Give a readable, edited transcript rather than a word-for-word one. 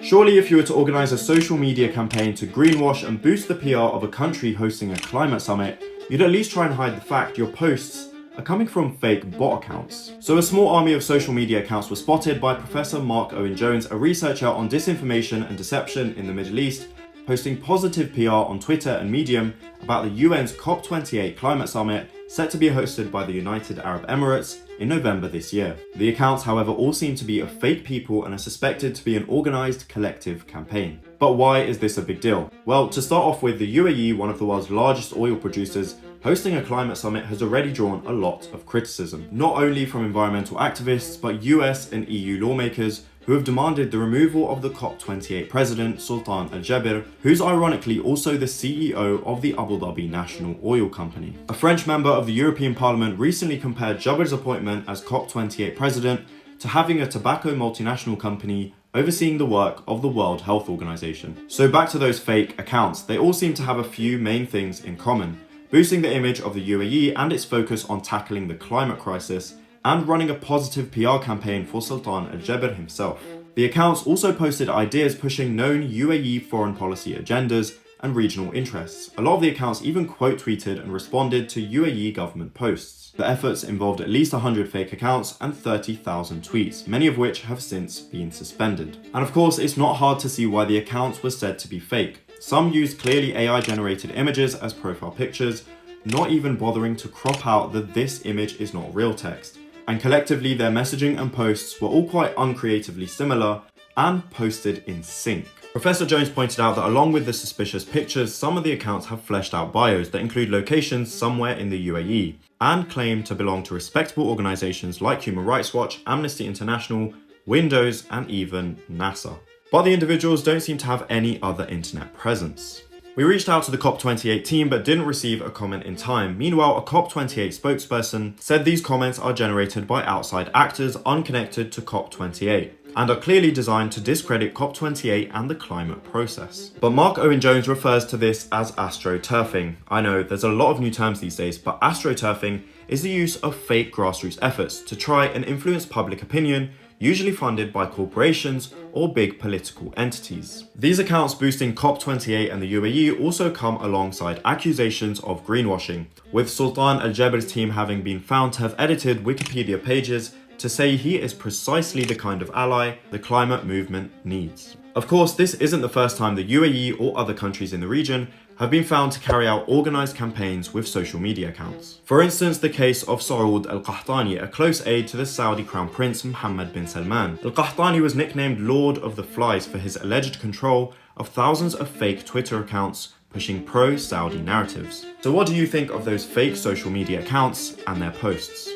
Surely if you were to organise a social media campaign to greenwash and boost the PR of a country hosting a climate summit, you'd at least try and hide the fact your posts are coming from fake bot accounts. So a small army of social media accounts were spotted by Professor Mark Owen-Jones, a researcher on disinformation and deception in the Middle East, posting positive PR on Twitter and Medium about the UN's Cop28 Climate Summit set to be hosted by the United Arab Emirates in November this year. The accounts, however, all seem to be of fake people and are suspected to be an organised collective campaign. But why is this a big deal? Well, to start off with, the UAE, one of the world's largest oil producers, hosting a climate summit has already drawn a lot of criticism, not only from environmental activists, but US and EU lawmakers who have demanded the removal of the Cop28 president, Sultan Al-Jaber, who's ironically also the CEO of the Abu Dhabi National Oil Company. A French member of the European Parliament recently compared Jaber's appointment as Cop28 president to having a tobacco multinational company overseeing the work of the World Health Organization. So back to those fake accounts, they all seem to have a few main things in common: boosting the image of the UAE and its focus on tackling the climate crisis, and running a positive PR campaign for Sultan Al-Jaber himself. The accounts also posted ideas pushing known UAE foreign policy agendas and regional interests. A lot of the accounts even quote tweeted and responded to UAE government posts. The efforts involved at least 100 fake accounts and 30,000 tweets, many of which have since been suspended. And of course, it's not hard to see why the accounts were said to be fake. Some used clearly AI-generated images as profile pictures, not even bothering to crop out that this image is not real text. And collectively, their messaging and posts were all quite uncreatively similar and posted in sync. Professor Jones pointed out that along with the suspicious pictures, some of the accounts have fleshed out bios that include locations somewhere in the UAE and claim to belong to respectable organizations like Human Rights Watch, Amnesty International, Windows, and even NASA. But the individuals don't seem to have any other internet presence. We reached out to the Cop28 team but didn't receive a comment in time. Meanwhile, a Cop28 spokesperson said these comments are generated by outside actors unconnected to Cop28 and are clearly designed to discredit Cop28 and the climate process. But Mark Owen-Jones refers to this as astroturfing. I know there's a lot of new terms these days, but astroturfing is the use of fake grassroots efforts to try and influence public opinion, usually funded by corporations or big political entities. These accounts boosting Cop28 and the UAE also come alongside accusations of greenwashing, with Sultan Al-Jaber's team having been found to have edited Wikipedia pages to say he is precisely the kind of ally the climate movement needs. Of course, this isn't the first time the UAE or other countries in the region have been found to carry out organised campaigns with social media accounts. For instance, the case of Saud Al-Qahtani, a close aide to the Saudi Crown Prince Mohammed bin Salman. Al-Qahtani was nicknamed Lord of the Flies for his alleged control of thousands of fake Twitter accounts pushing pro-Saudi narratives. So what do you think of those fake social media accounts and their posts?